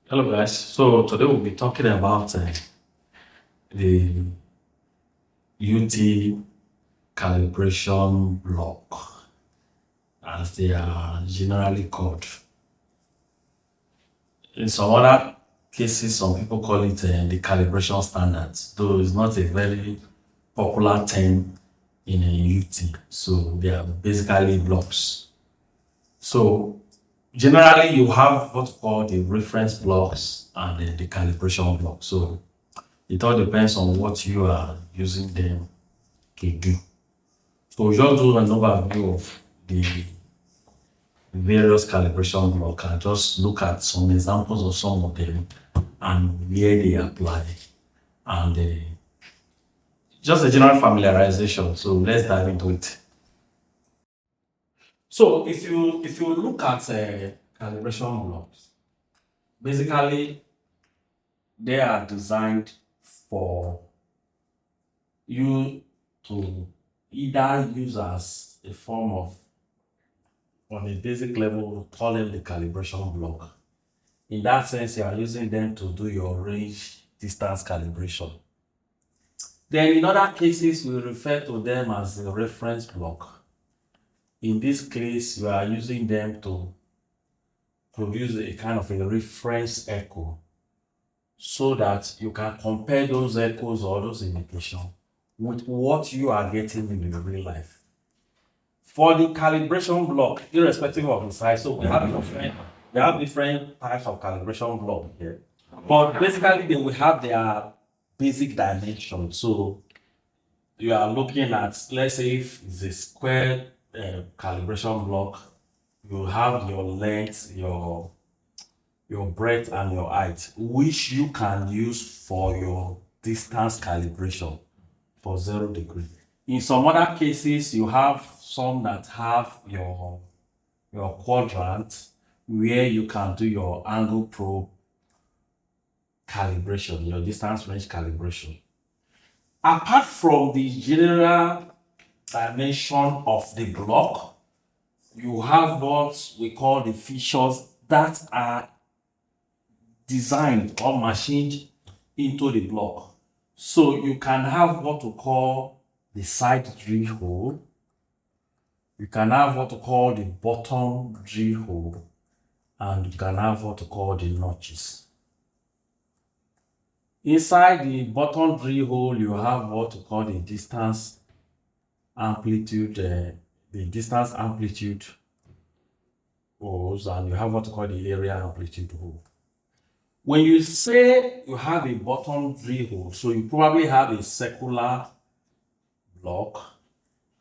Hello guys, so today we'll be talking about the UT calibration block as they are generally called. In some other cases, some people call it the calibration standards, though it's not a very popular term in a UT. So they are basically blocks. So generally you have what's called the reference blocks and the calibration block. So it all depends on what you are using them to do. So we just do an overview of the various calibration block and just look at some examples of some of them and where they apply and just a general familiarization. So let's dive into it. So if you look at calibration blocks, basically they are designed for you to either use as a form of, on a basic level, we call them the calibration block. In that sense, you are using them to do your range distance calibration. Then in other cases, we refer to them as a reference block. In this case, you are using them to produce a kind of a reference echo so that you can compare those echoes or those indications with what you are getting in the real life. For the calibration block, irrespective of the size, so we have different types of calibration block here. But basically, they will have their basic dimensions. So you are looking at, let's say, if it's a square calibration block, you have your length, your breadth, and your height, which you can use for your distance calibration for 0 degree. In some other cases, you have some that have your quadrant where you can do your angle probe calibration, your distance range calibration. Apart from the general dimension of the block, you have what we call the features that are designed or machined into the block. So you can have what we call the side drill hole. You can have what we call the bottom drill hole, and you can have what we call the notches. Inside the bottom drill hole, you have what we call the distance amplitude, holes, and you have what we call the area amplitude hole. When you say you have a bottom drill hole, so you probably have a circular block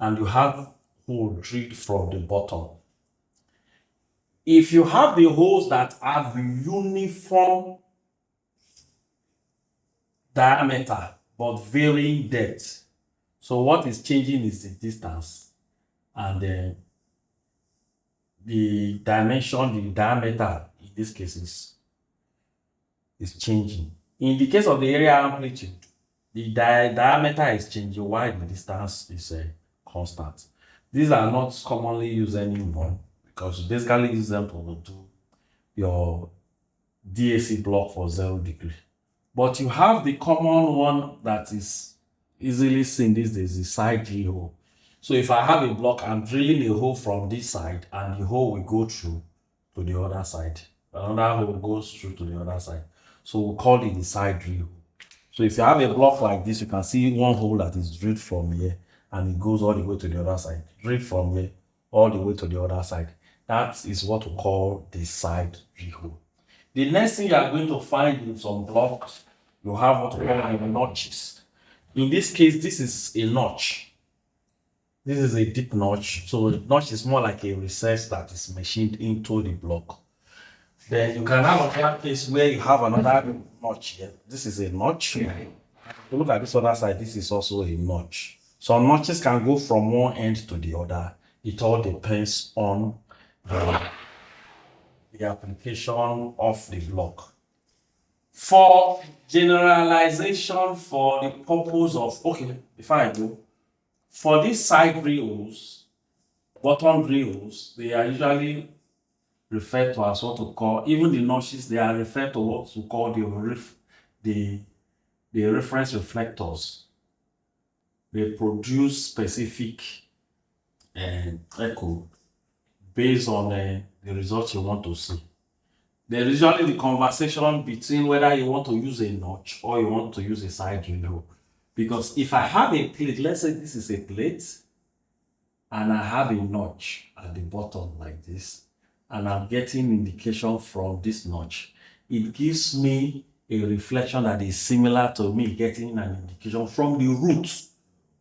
and you have hole drilled from the bottom. If you have the holes that have uniform diameter but varying depth, so what is changing is the distance and the dimension, the diameter in this case is changing. In the case of the area amplitude, the diameter is changing while the distance is constant. These are not commonly used anymore because you basically use them to do your DAC block for 0 degree. But you have the common one that is easily seen these days, the side drill hole. So if I have a block, I'm drilling a hole from this side and the hole will go through to the other side. Another hole goes through to the other side. So we'll call it the side drill hole. So if you have a block like this, you can see one hole that is drilled from here and it goes all the way to the other side. Drilled from here all the way to the other side. That is what we call the side drill hole. The next thing you are going to find in some blocks, you have what we call the notches. In this case, this is a notch. This is a deep notch. So a notch is more like a recess that is machined into the block. Then you can have another case where you have another notch here. This is a notch. If you look at this other side, this is also a notch. So notches can go from one end to the other. It all depends on the application of the block. For generalization, for the purpose of, okay, before I go, for these side drills, bottom drills, they are usually referred to as what we call, even the notches, they are referred to what we call the reference reflectors. They produce specific echo based on the results you want to see. There is usually the conversation between whether you want to use a notch or you want to use a side window. Because if I have a plate, let's say this is a plate, and I have a notch at the bottom like this, and I'm getting indication from this notch, it gives me a reflection that is similar to me getting an indication from the root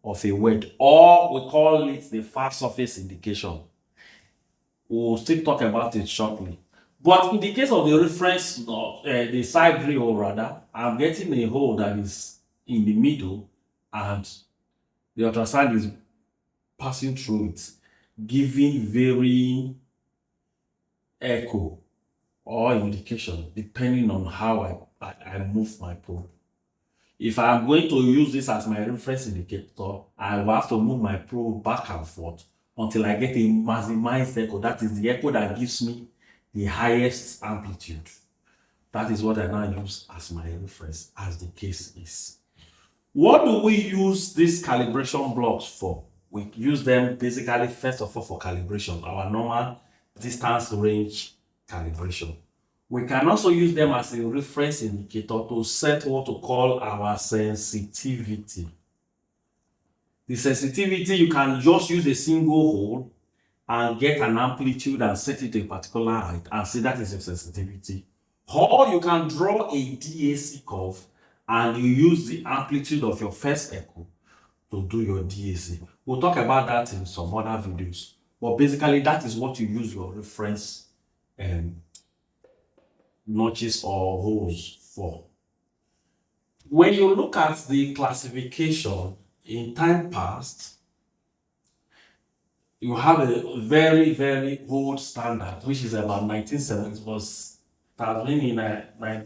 of a word, or we call it the far surface indication. We'll still talk about it shortly. But in the case of the reference, the side rail rather, I'm getting a hole that is in the middle, and the ultrasound is passing through it, giving varying echo or indication depending on how I move my probe. If I'm going to use this as my reference indicator, I will have to move my probe back and forth until I get a maximized echo. That is the echo that gives me the highest amplitude. That is what I now use as my reference, as the case is. What do we use these calibration blocks for? We use them basically, first of all, for calibration, our normal distance range calibration. We can also use them as a reference indicator to set what we call our sensitivity. The sensitivity, you can just use a single hole and get an amplitude and set it to a particular height and say that is your sensitivity. Or you can draw a DAC curve and you use the amplitude of your first echo to do your DAC. We'll talk about that in some other videos. But basically, that is what you use your reference notches or holes for. When you look at the classification in time past, you have a very, very old standard, which is about 1970. It was been in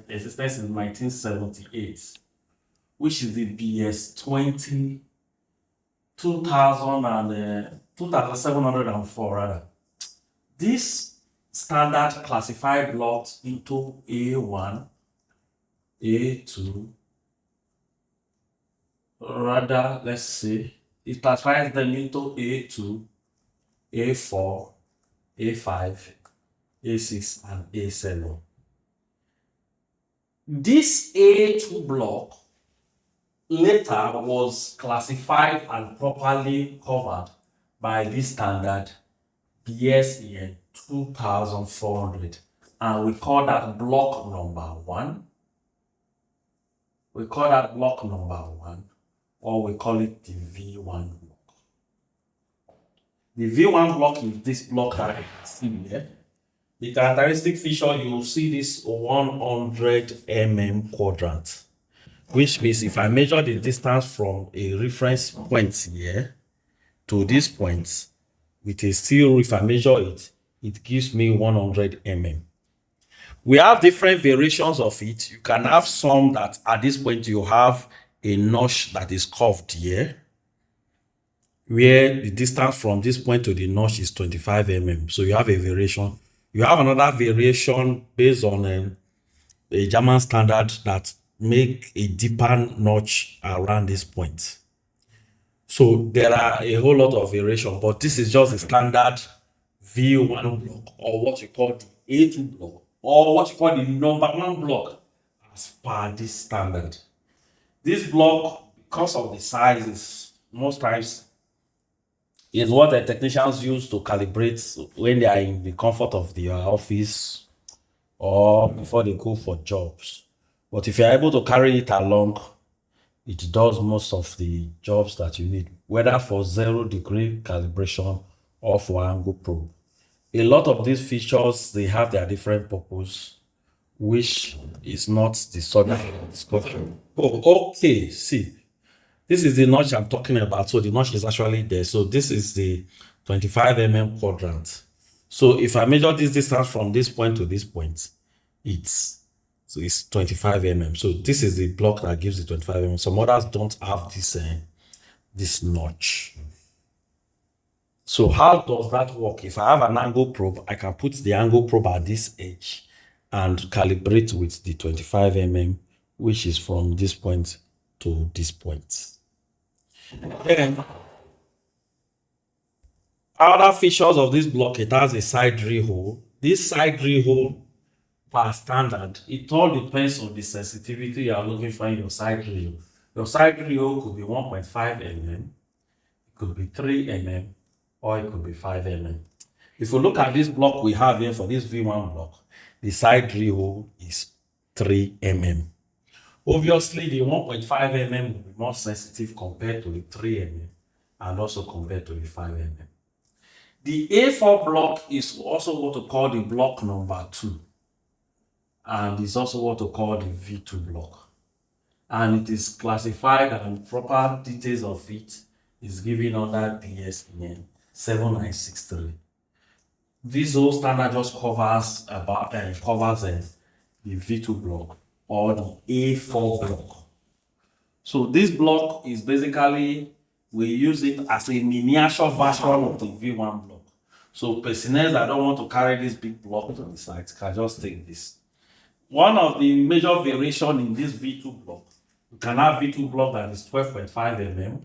existence in 1978, which is the BS 2704 rather. This standard classified blocks into A1, A2, rather, let's see, it classifies them into A2, A4, A5, A6, and A7. This A2 block later was classified and properly covered by this standard BSEN 2400, and we call that block number 1. We call that block number 1, or we call it the V1 block. The V1 block is this block that you see here. The characteristic feature, you will see this 100 mm quadrant, which means if I measure the distance from a reference point here to this point with a steel, if I measure it, it gives me 100 mm. We have different variations of it. You can have some that at this point you have a notch that is curved here, where the distance from this point to the notch is 25 mm. So you have a variation. You have another variation based on a German standard that make a deeper notch around this point. So there are a whole lot of variation, but this is just the standard V1 block, or what you call the A2 block, or what you call the number 1 block as per this standard. This block, because of the size, is most times is what the technicians use to calibrate when they are in the comfort of their office or before they go for jobs. But if you're able to carry it along, it does most of the jobs that you need, whether for 0-degree calibration or for angle probe. A lot of these features, they have their different purpose, which is not the subject of discussion. Oh, okay. See, this is the notch I'm talking about. So the notch is actually there. So this is the 25 mm quadrant. So if I measure this distance from this point to this point, it's 25 mm. So this is the block that gives the 25 mm. Some others don't have this notch. So how does that work? If I have an angle probe, I can put the angle probe at this edge and calibrate with the 25 mm, which is from this point to this point. Then other features of this block, it has a side drill hole. This side drill hole, per standard, it all depends on the sensitivity you are looking for in your side drill. Your side drill hole could be 1.5 mm, it could be 3 mm, or it could be 5 mm. If you look at this block we have here for this V1 block, the side drill hole is 3 mm. Obviously, the 1.5 mm will be more sensitive compared to the 3 mm and also compared to the 5 mm. The A4 block is also what we call the block number 2, and is also what we call the V2 block. And it is classified, and proper details of it is given under BSN 7963. This whole standard just covers the V2 block or the A4 block. So this block is basically, we use it as a miniature version of the V1 block. So personnel that don't want to carry this big block to the site can just take this. One of the major variation in this V2 block, you can have V2 block that is 12.5 mm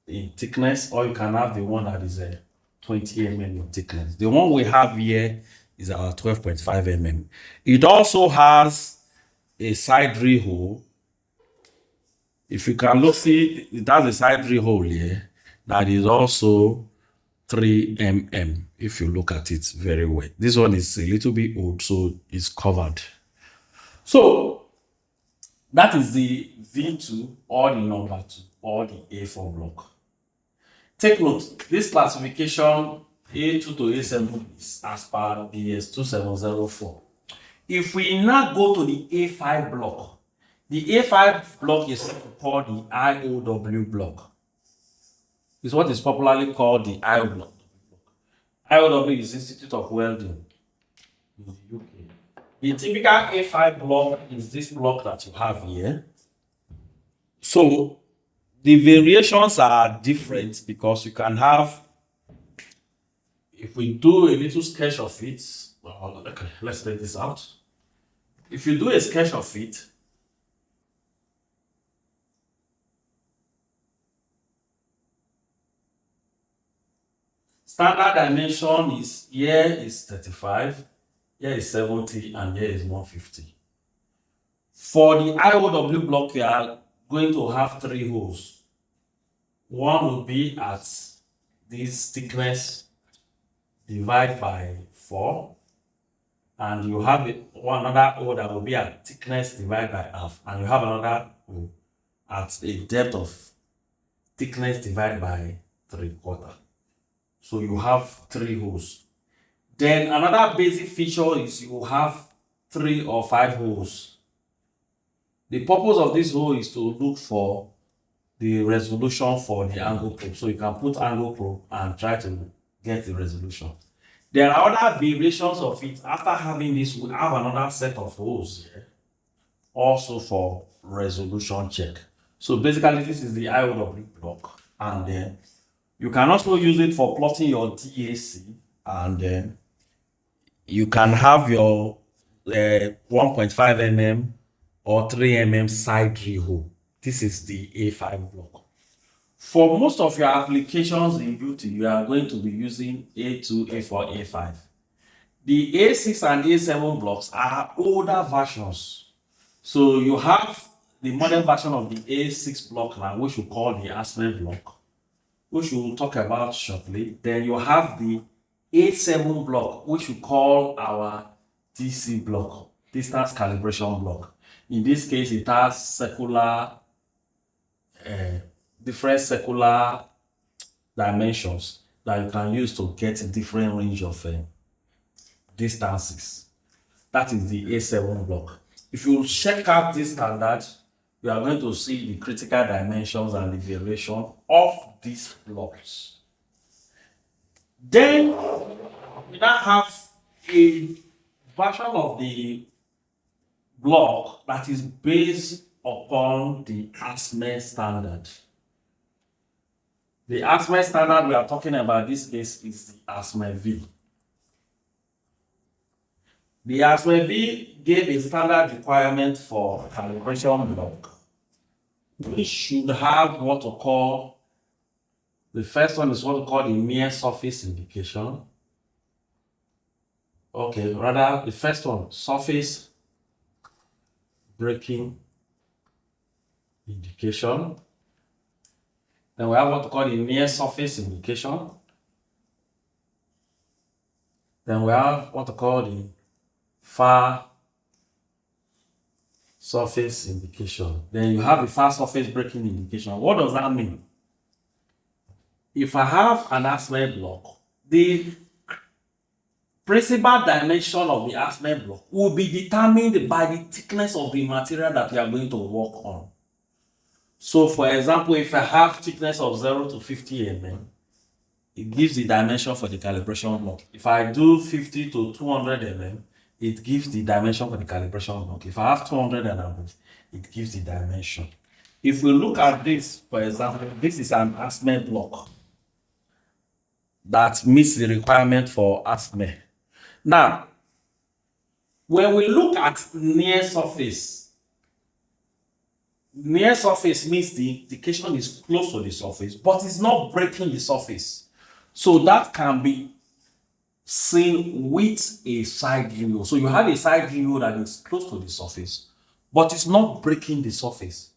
in thickness, or you can have the one that is 20 mm in thickness. The one we have here is our 12.5 mm. It also has a side drill hole. If you can look, see, it has a side drill hole here that is also 3 mm if you look at it very well. This one is a little bit old, so it's covered. So that is the V2 or the number 2 or the A4 block. Take note, this classification A2 to A7 is as per BS 2704. If we now go to the A5 block, the A5 block is what we call the IOW block. It's what is popularly called the IO block. IOW is Institute of Welding in the UK. The typical A5 block is this block that you have here. So the variations are different because you can have, if we do a little sketch of it, well, okay, let's take this out. If you do a sketch of it, standard dimension is, here is 35, here is 70, and here is 150. For the IOW block, you are going to have 3 holes. One will be at this thickness divided by 4, and you have another hole that will be at thickness divided by half, and you have another hole at a depth of thickness divided by 3/4. So you have 3 holes. Then another basic feature is you have 3 or 5 holes. The purpose of this hole is to look for the resolution for the angle probe. So you can put angle probe and try to get the resolution. There are other variations of it. After having this, we have another set of holes here, also for resolution check. So basically, this is the IOW block, and then you can also use it for plotting your DAC, and then you can have your 1.5 mm or 3 mm side drill hole. This is the A5 block. For most of your applications in beauty, you are going to be using A2, A4, A5. The A6 and A7 blocks are older versions. So you have the modern version of the A6 block now, which we call the ASME block, which we will talk about shortly. Then you have the A7 block, which we call our DC block, distance calibration block. In this case, it has circular, different circular dimensions that you can use to get a different range of distances. That is the A7 block. If you check out this standard, you are going to see the critical dimensions and the variation of these blocks. Then we now have a version of the block that is based upon the ASME standard. The ASME standard we are talking about this case is the ASME V. The ASME V gave a standard requirement for calibration block. We should have what to call, the first one is what we call the near surface indication. Okay, rather the first one, surface breaking indication. Then we have what we call the near surface indication. Then we have what we call the far surface indication. Then you have the far surface breaking indication. What does that mean? If I have an ASME block, the principal dimension of the ASME block will be determined by the thickness of the material that we are going to work on. So, for example, if I have thickness of 0 to 50 mm, it gives the dimension for the calibration block. If I do 50 to 200 mm, it gives the dimension for the calibration block. If I have 200 and above, it gives the dimension. If we look at this, for example, this is an ASME block that meets the requirement for ASME. Now, when we look at near surface means the indication is close to the surface, but it's not breaking the surface. So that can be seen with a side view. So you have a side view that is close to the surface, but it's not breaking the surface.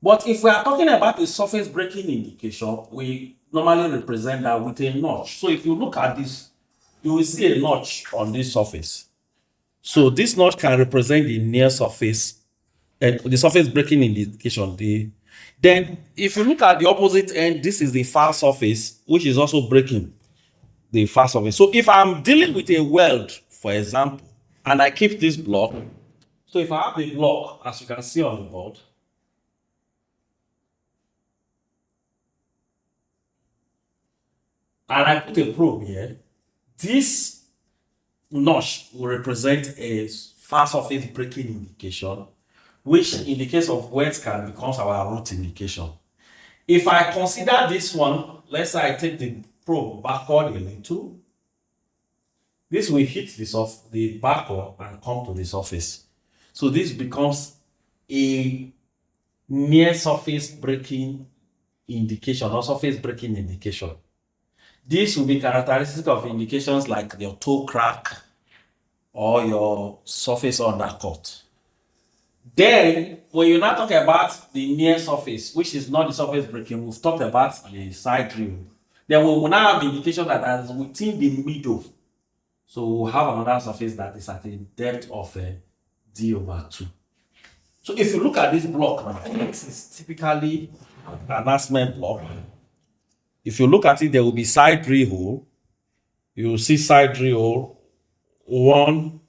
But if we are talking about a surface breaking indication, we normally represent that with a notch. So if you look at this, you will see a notch on this surface. So this notch can represent the near surface and the surface breaking indication. Then if you look at the opposite end, this is the far surface, which is also breaking the far surface. So if I'm dealing with a weld, for example, and I keep this block, so if I have a block, as you can see on the board, and I put a probe here, this notch will represent a far surface breaking indication, which in the case of wet can become our root indication. If I consider this one, let's say I take the probe backward a little, this will hit the backward and come to the surface. So this becomes a near surface breaking indication or surface breaking indication. This will be characteristic of indications like your toe crack or your surface undercut. Then, when you now talk about the near surface, which is not the surface breaking, we've talked about the side rim. Then we will now have the indication that is within the middle. So we'll have another surface that is at a depth of d/2. So if you look at this block now, this is typically an ASME block. If you look at it, there will be side drill hole. You will see side drill hole, one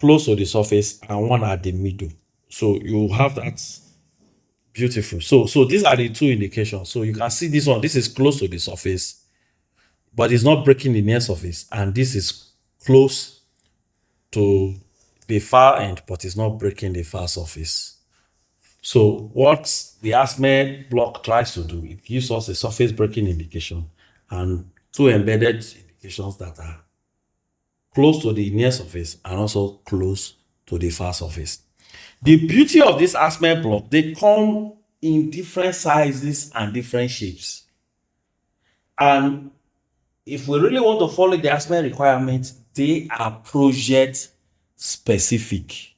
close to the surface and one at the middle. So you have that. Beautiful. So these are the two indications. So you can see this one. This is close to the surface, but it's not breaking the near surface. And this is close to the far end, but it's not breaking the far surface. So what the ASME block tries to do, it gives us a surface breaking indication and two embedded indications that are close to the near surface and also close to the far surface. The beauty of this ASME block, they come in different sizes and different shapes. And if we really want to follow the ASME requirements, they are project specific.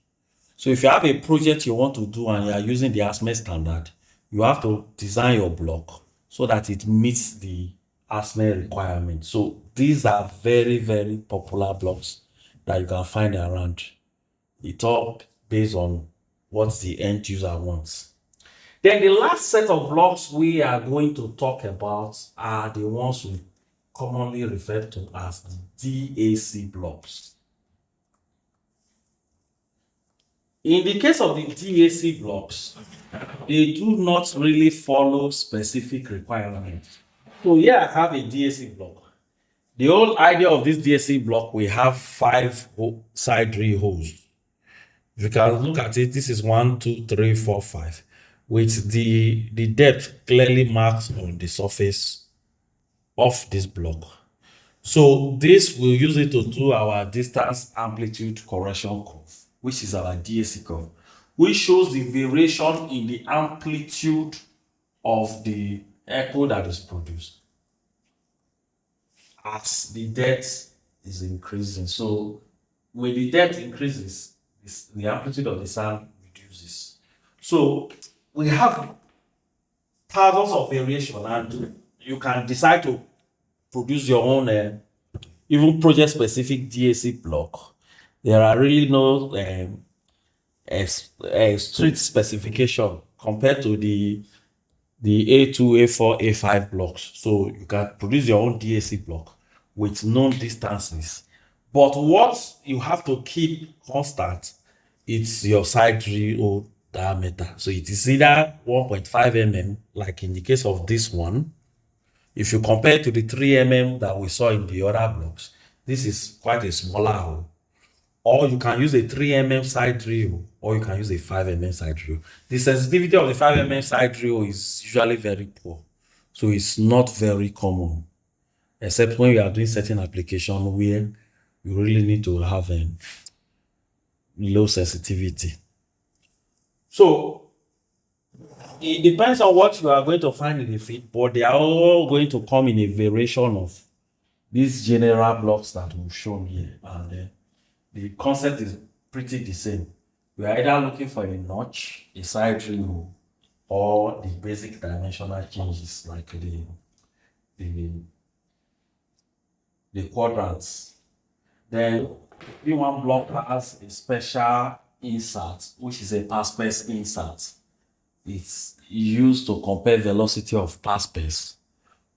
So if you have a project you want to do and you are using the ASME standard, you have to design your block so that it meets the ASME requirement. So these are very, very popular blocks that you can find around. It's all based on what the end user wants. Then the last set of blocks we are going to talk about are the ones we commonly refer to as the DAC blocks. In the case of the DAC blocks, they do not really follow specific requirements. So here I have a DAC block. The whole idea of this DAC block, we have 5 side drill holes. If you can look at it, this is 1, 2, 3, 4, 5. with the depth clearly marked on the surface of this block. So this will use it to do our distance amplitude correction curve, which is our DAC curve, which shows the variation in the amplitude of the echo that is produced as the depth is increasing. So when the depth increases, the amplitude of the sound reduces. So we have thousands of variation, and you can decide to produce your own even project specific DAC block. There are really no strict specification compared to the A2, A4, A5 blocks. So you can produce your own DAC block with known distances. But what you have to keep constant, it's your side drill diameter. So it is either 1.5 mm, like in the case of this one. If you compare to the 3 mm that we saw in the other blocks, this is quite a smaller hole. Or you can use a 3 mm side drill, or you can use a 5 mm side drill. The sensitivity of the 5 mm side drill is usually very poor, so it's not very common, except when you are doing certain application where you really need to have a low sensitivity. So it depends on what you are going to find in the feed, but they are all going to come in a variation of these general blocks that we've shown here, and the concept is pretty the same. We are either looking for a notch, a side drill, or the basic dimensional changes like the, the quadrants. Then V1 block has a special insert, which is a pass-space insert. It's used to compare velocity of pass-space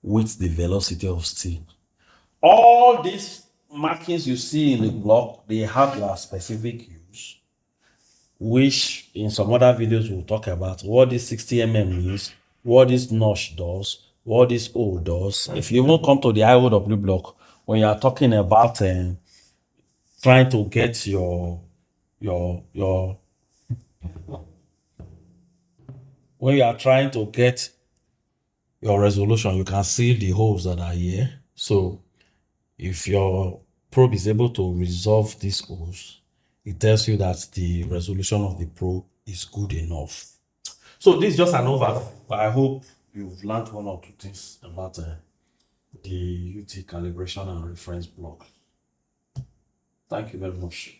with the velocity of steel. All these markings you see in the block, they have their specific use, which in some other videos we'll talk about what this 60 mm means, what this notch does, what this O does. If you even come to the IOW block, when you are talking about trying to get your when you are trying to get your resolution, you can see the holes that are here. So if your probe is able to resolve these holes, it tells you that the resolution of the probe is good enough. So this is just an overview. I hope you've learned one or two things about the UT calibration and reference block. Thank you very much.